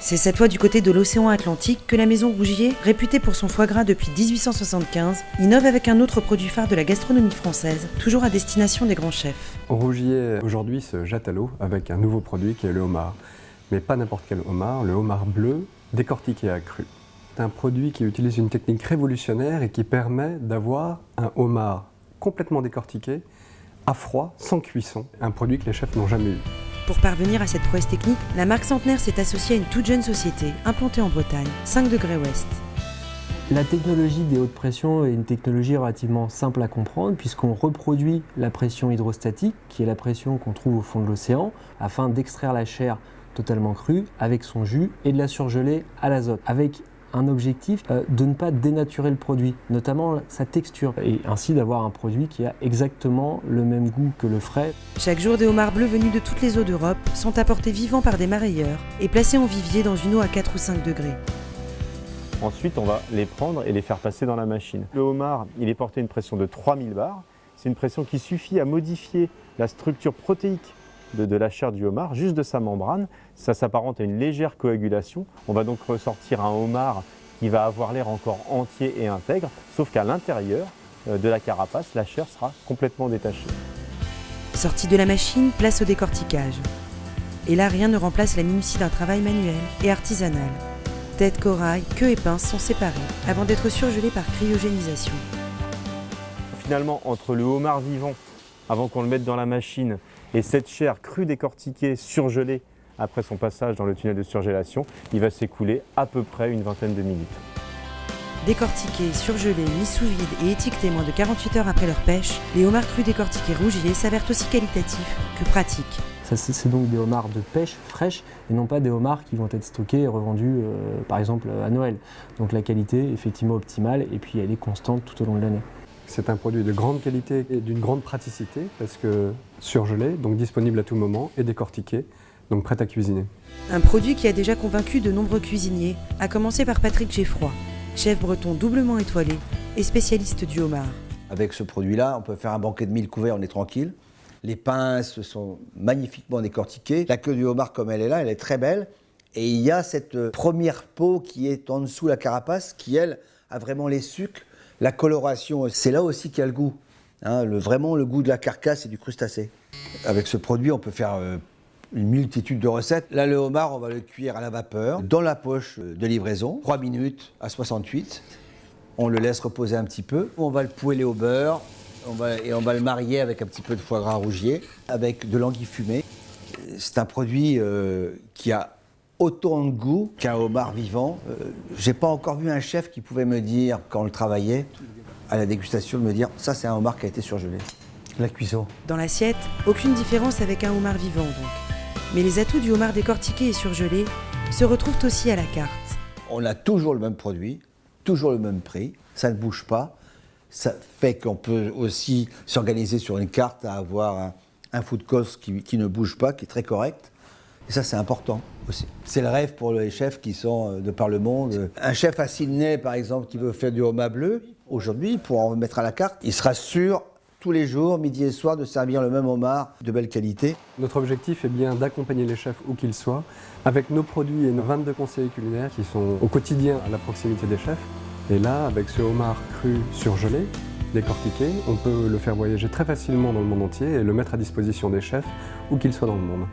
C'est cette fois du côté de l'océan Atlantique que la maison Rougier, réputée pour son foie gras depuis 1875, innove avec un autre produit phare de la gastronomie française, toujours à destination des grands chefs. Rougier aujourd'hui se jette à l'eau avec un nouveau produit qui est le homard. Mais pas n'importe quel homard, le homard bleu décortiqué à cru. C'est un produit qui utilise une technique révolutionnaire et qui permet d'avoir un homard complètement décortiqué, à froid, sans cuisson. Un produit que les chefs n'ont jamais eu. Pour parvenir à cette prouesse technique, la marque Centenaire s'est associée à une toute jeune société, implantée en Bretagne, 5 degrés ouest. La technologie des hautes pressions est une technologie relativement simple à comprendre puisqu'on reproduit la pression hydrostatique, qui est la pression qu'on trouve au fond de l'océan, afin d'extraire la chair totalement crue avec son jus et de la surgeler à l'azote, avec un objectif de ne pas dénaturer le produit, notamment sa texture, et ainsi d'avoir un produit qui a exactement le même goût que le frais. Chaque jour, des homards bleus venus de toutes les eaux d'Europe sont apportés vivants par des marailleurs et placés en vivier dans une eau à 4 ou 5 degrés. Ensuite, on va les prendre et les faire passer dans la machine. Le homard, il est porté à une pression de 3000 bars. C'est une pression qui suffit à modifier la structure protéique de la chair du homard, juste de sa membrane. Ça s'apparente à une légère coagulation. On va donc ressortir un homard qui va avoir l'air encore entier et intègre, sauf qu'à l'intérieur de la carapace, la chair sera complètement détachée. Sortie de la machine, place au décortiquage. Et là, rien ne remplace la minutie d'un travail manuel et artisanal. Tête, corail, queue et pince sont séparés avant d'être surgelés par cryogénisation. Finalement, entre le homard vivant, avant qu'on le mette dans la machine, et cette chair crue décortiquée, surgelée, après son passage dans le tunnel de surgélation, il va s'écouler à peu près une vingtaine de minutes. Décortiqués, surgelés, mis sous vide et étiquetés moins de 48 heures après leur pêche, les homards crus décortiqués Rougier s'avèrent aussi qualitatifs que pratiques. C'est donc des homards de pêche fraîches et non pas des homards qui vont être stockés et revendus par exemple à Noël. Donc la qualité est effectivement optimale et puis elle est constante tout au long de l'année. C'est un produit de grande qualité et d'une grande praticité parce que surgelé, donc disponible à tout moment et décortiqué, donc prêt à cuisiner. Un produit qui a déjà convaincu de nombreux cuisiniers, à commencer par Patrick Geffroy, chef breton doublement étoilé et spécialiste du homard. Avec ce produit-là, on peut faire un banquet de 1000 couverts, on est tranquille. Les pinces sont magnifiquement décortiquées. La queue du homard comme elle est là, elle est très belle. Et il y a cette première peau qui est en dessous la carapace, qui elle a vraiment les sucs. La coloration, c'est là aussi qu'il y a le goût. Hein, vraiment le goût de la carcasse et du crustacé. Avec ce produit, on peut faire une multitude de recettes. Là, le homard, on va le cuire à la vapeur, dans la poche de livraison, 3 minutes à 68. On le laisse reposer un petit peu. On va le poêler au beurre. On va le marier avec un petit peu de foie gras Rougier, avec de l'anguille fumée. C'est un produit qui a autant de goût qu'un homard vivant. J'ai pas encore vu un chef qui pouvait me dire, quand on le travaillait, à la dégustation, de me dire « ça c'est un homard qui a été surgelé ». La cuisson. Dans l'assiette, aucune différence avec un homard vivant donc. Mais les atouts du homard décortiqué et surgelé se retrouvent aussi à la carte. On a toujours le même produit, toujours le même prix, ça ne bouge pas. Ça fait qu'on peut aussi s'organiser sur une carte à avoir un food cost qui ne bouge pas, qui est très correct. Et ça, c'est important aussi. C'est le rêve pour les chefs qui sont de par le monde. Un chef à Sydney, par exemple, qui veut faire du homard bleu, aujourd'hui, pour en mettre à la carte, il sera sûr tous les jours, midi et soir, de servir le même homard de belle qualité. Notre objectif est bien d'accompagner les chefs où qu'ils soient, avec nos produits et nos 22 conseillers culinaires qui sont au quotidien à la proximité des chefs. Et là, avec ce homard cru surgelé, décortiqué, on peut le faire voyager très facilement dans le monde entier et le mettre à disposition des chefs où qu'ils soient dans le monde.